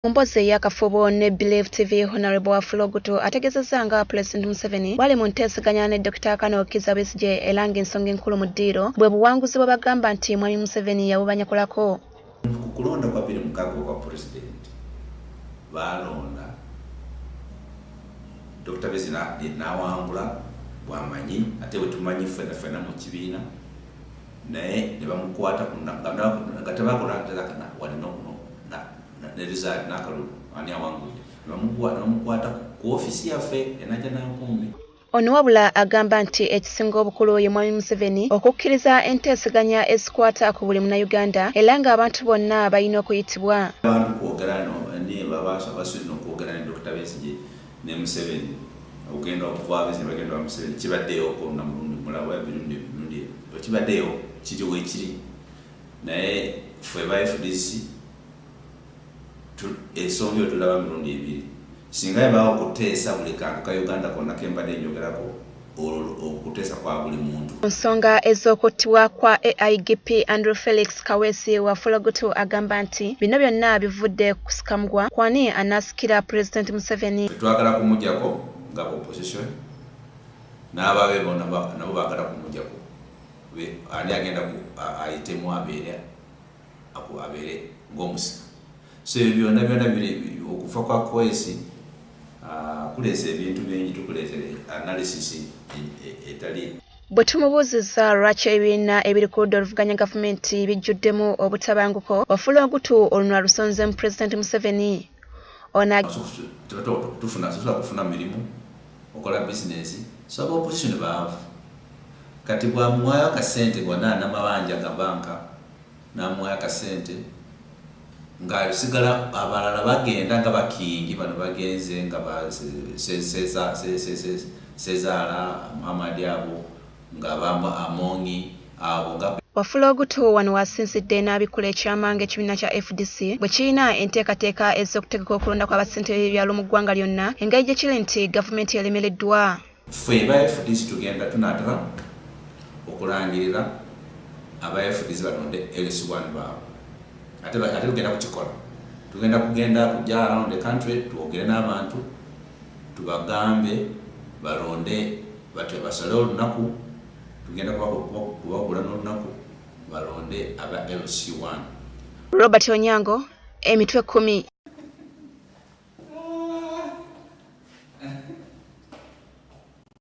Mpozi y'akafubo ne Believe TV Honorable Afloguto ategezezza nga President Museveni wali mu nteeseganya ne Dr. Kano Kizza Besigye era ng'ensonga enkulu mu ddiiro bwe buwanguzi bwe bagamba nti Mwami Museveni yabubanyakulako. Ku kulonda kwa 26 kwa President balonda Dr. Besigye n'awangula bwamanyi ate bwe tumanyi ffenna mu kibiina naye ne bamukwata nga tebakola result nakalulu ani awangudde bamukwata ku ofisi yaffe enaja nankumbi. Ono wabula agamba nti ekisinga obukulu ye Mwami Museveni okukkiriza enteeseganya ezikwata ku buli Munnayuganda era ng'abantu bonna balina okuyitibwa. Abantu kwogera ndi basulina okwogera ne Dr. Besigye ne Museveni okugenda okuva Besigye bagenda wa Museveni kibaddeyo okonna mulabo ebirundi kibaddeyo kiri weekiri naye ffe ba FDC esonga tulaba mirundi ebiri singa yabaawo okuteesa buli kantu ka Uganda konna kembadde njogerako okuteesa kwa buli muntu. Nsonga ez'okuttibwa kwa AIGP Andrew Felix Kaweesi wa Afloguto agamba nti bino byonna bivudde ku sikamugwa kwani anaasikira President Museveni. Twagala kumujjako nga opposition n'ababe bonna nabo baagala kumujjako ani agenda ayitemu abeere ng'omusika. So byonna biri okufa kwa Kaweesi kuleesa ebintu bingi tukuleesa analysis etali. Bwe tumubuuzizza lwaki ebibiina ebiri ku ludda oluvuganya gavumenti bijjuddemu obutabanguko Afloguto olunwa lusonzemu President Museveni. Tusobola kufuna mirimu okola bizinesi so aba opposition baavu kati bwamuwaayo akasente gonna n'amabanja ga banka n'amuwaayo akasente ngasigala abalala bagenda nga bakingi bano bagenze nga Sezaala Muhammad abo nga bamba Amongi abo nga Afloguto wano wasinzidde n'abikula ekyamanga ekibiina kya FDC bwe kirina enteekateeka ez'okutegeka okulonda kw'abassentebe b'ebyalo mu ggwanga lyonna engeri gye kiri nti gavumenti yalemereddwa. Ffe ba FDC tugenda tunaatala okulangirira aba FDC balonde LC1 baabo ate tugenda kukikola tugenda kujja around the country twogere n'abantu tubagambe balonde basale olunaku tugenda kubagula n'olunaku balonde aba LC1. Robert Onyango, emitwe 10.